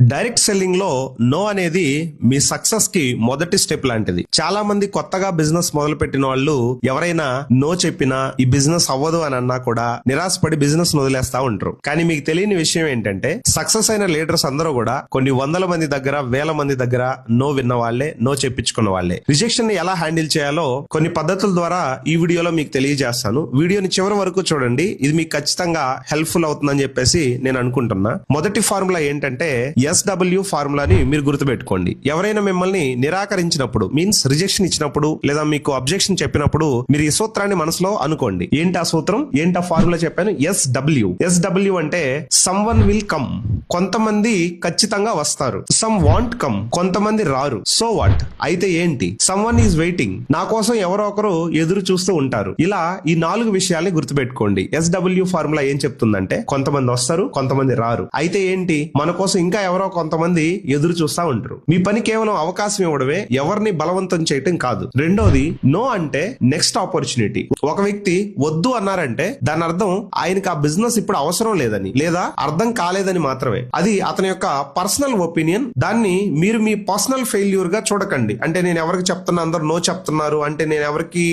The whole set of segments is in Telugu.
డైరెక్ట్ సెల్లింగ్ లో నో అనేది మీ సక్సెస్ కి మొదటి స్టెప్ లాంటిది. చాలా మంది కొత్తగా బిజినెస్ మొదలు పెట్టిన వాళ్ళు ఎవరైనా నో చెప్పినా ఈ బిజినెస్ అవ్వదు అని అన్నా కూడా నిరాశపడి బిజినెస్ వదిలేస్తా ఉంటారు. కానీ మీకు తెలియని విషయం ఏంటంటే సక్సెస్ అయిన లీడర్స్ అందరూ కూడా కొన్ని వందల మంది దగ్గర, వేల మంది దగ్గర నో విన్న వాళ్లే, నో చెప్పించుకున్న వాళ్లే. రిజెక్షన్ ని ఎలా హ్యాండిల్ చేయాలో కొన్ని పద్ధతుల ద్వారా ఈ వీడియోలో మీకు తెలియజేస్తాను. వీడియోని చివరి వరకు చూడండి, ఇది మీకు ఖచ్చితంగా హెల్ప్ఫుల్ అవుతుందని చెప్పేసి నేను అనుకుంటున్నా. మొదటి ఫార్ములా ఏంటంటే SW ఫార్ములాని మీరు గుర్తుపెట్టుకోండి. ఎవరైనా మిమ్మల్ని నిరాకరించినప్పుడు, మీన్స్ రిజెక్షన్ ఇచ్చినప్పుడు లేదా మీకు అబ్జెక్షన్ చెప్పినప్పుడు మీరు ఈ సూత్రాన్ని మనసులో అనుకోండి. ఏంటి ఆ సూత్రం, ఏంటి ఆ ఫార్ములా చెప్పాను? SW అంటే సమ్వన్ విల్ కమ్, కొంతమంది ఖచ్చితంగా వస్తారు. సమ్ వాంట్ కమ్, కొంతమంది రారు. సో వాట్, అయితే ఏంటి? సమ్వన్ ఈజ్ వెయిటింగ్, నా కోసం ఎవరో ఒకరు ఎదురు చూస్తూ ఉంటారు. ఇలా ఈ 4 విషయాల్ని గుర్తుపెట్టుకోండి. SW ఫార్ములా ఏం చెప్తుందంటే కొంతమంది వస్తారు, కొంతమంది రారు. అయితే ఏంటి, మన కోసం ఇంకా ఎవరో కొంతమంది ఎదురు చూస్తా ఉంటారు. మీ పని కేవలం అవకాశం ఇవ్వడమే, ఎవరిని బలవంతం చేయటం కాదు. రెండోది, నో అంటే నెక్స్ట్ ఆపర్చునిటీ. ఒక వ్యక్తి వద్దు అన్నారంటే దాని అర్థం ఆయనకి ఆ బిజినెస్ ఇప్పుడు అవసరం లేదని లేదా అర్థం కాలేదని మాత్రమే. అది అతని యొక్క పర్సనల్ ఒపీనియన్. దాన్ని మీరు మీ పర్సనల్ ఫెయిల్యూర్ గా చూడకండి. అంటే నేను ఎవరికి చెప్తున్నా అందరూ నో చెప్తున్నారు అంటే నేను ఎవరికి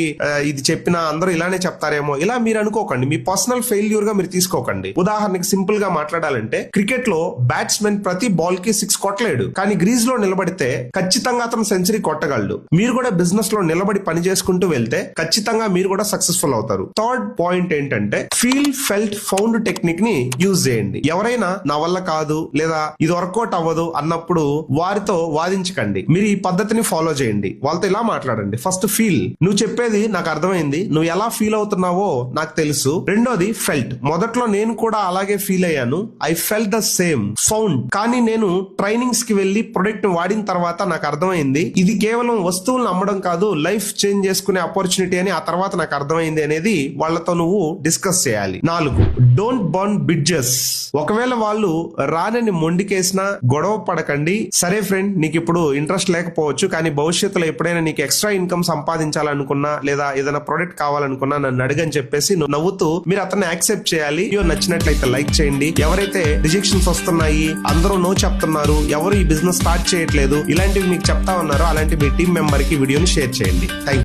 ఇది చెప్పినా అందరూ ఇలానే చెప్తారేమో, ఇలా మీరు అనుకోకండి. మీ పర్సనల్ ఫెయిల్యూర్ గా మీరు తీసుకోకండి. ఉదాహరణకి సింపుల్ గా మాట్లాడాలంటే క్రికెట్ లో బ్యాట్స్మెన్ ప్రతి బాల్ కి 6 కొట్టలేడు, కానీ గ్రీజ్ లో నిలబడితే ఖచ్చితంగా అతను సెంచరీ కొట్టగలడు. మీరు కూడా బిజినెస్ లో నిలబడి పని చేసుకుంటూ వెళ్తే ఖచ్చితంగా మీరు కూడా సక్సెస్ఫుల్ అవుతారు. థర్డ్ పాయింట్ ఏంటంటే ఫీల్, ఫెల్ట్, ఫౌండ్ టెక్నిక్ ని యూజ్ చేయండి. ఎవరైనా నా వల్ల కాదు లేదా ఇది వర్కౌట్ అవ్వదు అన్నప్పుడు వారితో వాదించకండి. మీరు ఈ పద్ధతిని ఫాలో చేయండి. వాళ్ళతో ఇలా మాట్లాడండి. ఫస్ట్ ఫీల్, నువ్వు చెప్పేది నాకు అర్థమైంది, నువ్వు ఎలా ఫీల్ అవుతున్నావో నాకు తెలుసు. రెండోది ఫెల్ట్, మొదట్లో నేను కూడా అలాగే ఫీల్ అయ్యాను, I felt the same. Found, కానీ నేను ట్రైనింగ్స్ కి వెళ్లి ప్రొడక్ట్ వాడిన తర్వాత నాకు అర్థమైంది ఇది కేవలం వస్తువులను అమ్మడం కాదు, లైఫ్ చేంజ్ చేసుకునే ఆపర్చునిటీ అని ఆ తర్వాత నాకు అర్థమైంది అనేది వాళ్ళతో నువ్వు డిస్కస్ చేయాలి. 4, డోంట్ బర్న్ బ్రిడ్జెస్. ఒకవేళ వాళ్ళు రానని మొండికేసినా గొడవ పడకండి. సరే ఫ్రెండ్, నీకు ఇప్పుడు ఇంట్రెస్ట్ లేకపోవచ్చు, కానీ భవిష్యత్తులో ఎప్పుడైనా నీకు ఎక్స్ట్రా ఇన్కమ్ సంపాదించాలనుకున్నా లేదా ఏదైనా ప్రొడక్ట్ కావాలనుకున్నా నన్ను అడగని చెప్పేసి నవ్వుతూ మీరు అతన్ని యాక్సెప్ట్ చేయాలి. నచ్చినట్లయితే లైక్ చేయండి. ఎవరైతే రిజెక్షన్స్ వస్తున్నాయి, అందరూ నో చెప్తున్నారు, ఎవరు ఈ బిజినెస్ స్టార్ట్ చేయట్లేదు, ఇలాంటివి మీకు చెప్తా ఉన్నారో అలాంటి మీ టీం మెంబర్ కి వీడియోని షేర్ చేయండి. Thank you.